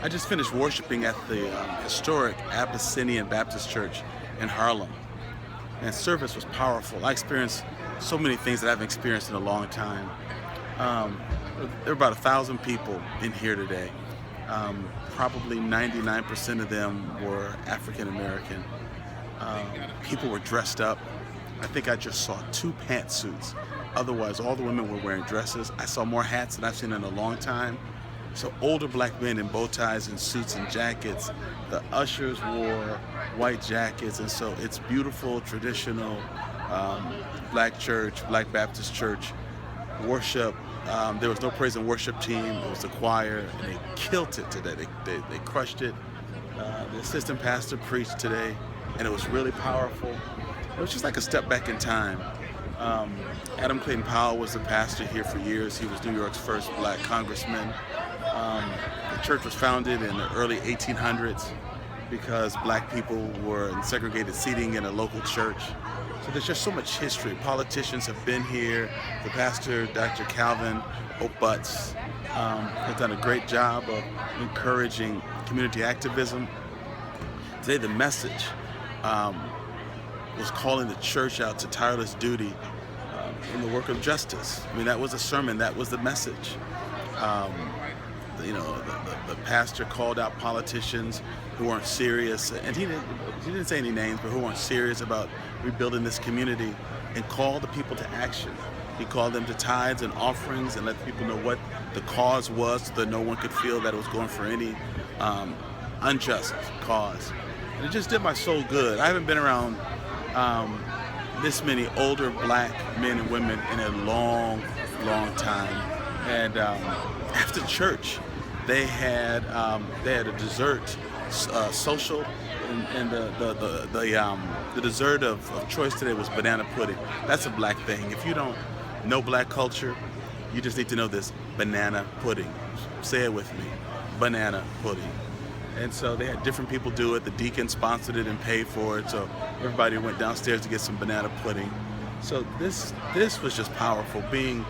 I just finished worshiping at the historic Abyssinian Baptist Church in Harlem, and service was powerful. I experienced so many things that I haven't experienced in a long time. Um, there were about 1,000 people in here today. Probably 99% of them were African American. People were dressed up. I think I just saw 2 pantsuits. Otherwise, all the women were wearing dresses. I saw more hats than I've seen in a long time. So older black men in bow ties and suits and jackets. The ushers wore white jackets, and so it's beautiful, traditional black church, black Baptist church worship. There was no praise and worship team. It was the choir, and they killed it today. They crushed it. The assistant pastor preached today, and it was really powerful. It was just like a step back in time. Adam Clayton Powell was the pastor here for years. He was New York's first black congressman. The church was founded in the early 1800s because black people were in segregated seating in a local church. So there's just so much history. Politicians have been here. The pastor, Dr. Calvin O'Butts, has done a great job of encouraging community activism. Today the message was calling the church out to tireless duty in the work of justice. I mean, that was a sermon, that was the message. The pastor called out politicians who weren't serious, and he didn't say any names, but who weren't serious about rebuilding this community, and called the people to action. He called them to tithes and offerings and let the people know what the cause was so that no one could feel that it was going for any unjust cause. And it just did my soul good. I haven't been around this many older black men and women in a long, long time. And after church, they had a dessert social, and the dessert of choice today was banana pudding. That's a black thing. If you don't know black culture, you just need to know this: banana pudding. Say it with me: banana pudding. And so they had different people do it. The deacon sponsored it and paid for it. So everybody went downstairs to get some banana pudding. So this was just powerful. Being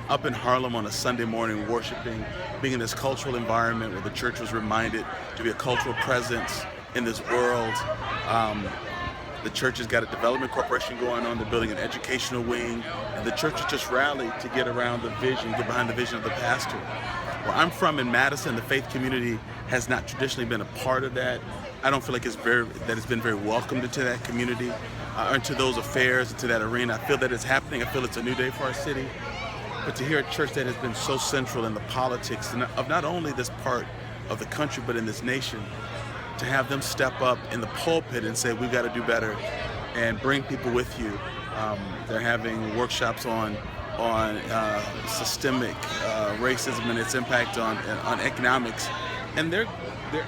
up in Harlem on a Sunday morning worshiping, being in this cultural environment where the church was reminded to be a cultural presence in this world. The church has got a development corporation going on. They're building an educational wing, and the church has just rallied to get around the vision, get behind the vision of the pastor. Where I'm from in Madison, the faith community has not traditionally been a part of that. I don't feel like it's been very welcomed into that community, or into those affairs, into that arena. I feel that it's happening. I feel it's a new day for our city. But to hear a church that has been so central in the politics of not only this part of the country, but in this nation, to have them step up in the pulpit and say, we've got to do better, and bring people with you. They're having workshops on systemic racism and its impact on economics, and they're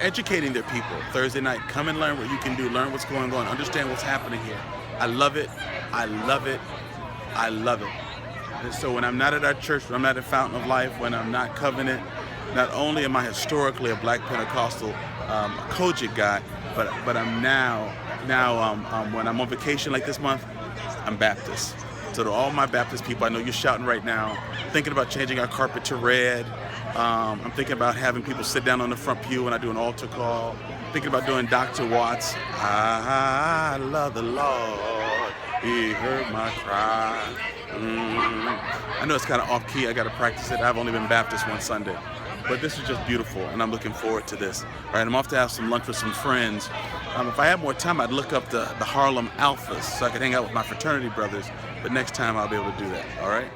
educating their people. Thursday night, come and learn what you can do, learn what's going on, understand what's happening here. I love it. I love it. I love it. And so when I'm not at our church, when I'm not at Fountain of Life, when I'm not Covenant, not only am I historically a Black Pentecostal Kojic guy, but I'm now when I'm on vacation like this month, I'm Baptist. So to all my Baptist people, I know you're shouting right now, thinking about changing our carpet to red. I'm thinking about having people sit down on the front pew when I do an altar call. Thinking about doing Dr. Watts. I love the Lord. He heard my cry. I know it's kind of off key. I got to practice it. I've only been Baptist one Sunday. But this is just beautiful, and I'm looking forward to this. All right, I'm off to have some lunch with some friends. If I had more time, I'd look up the Harlem Alphas so I could hang out with my fraternity brothers. But next time, I'll be able to do that. All right?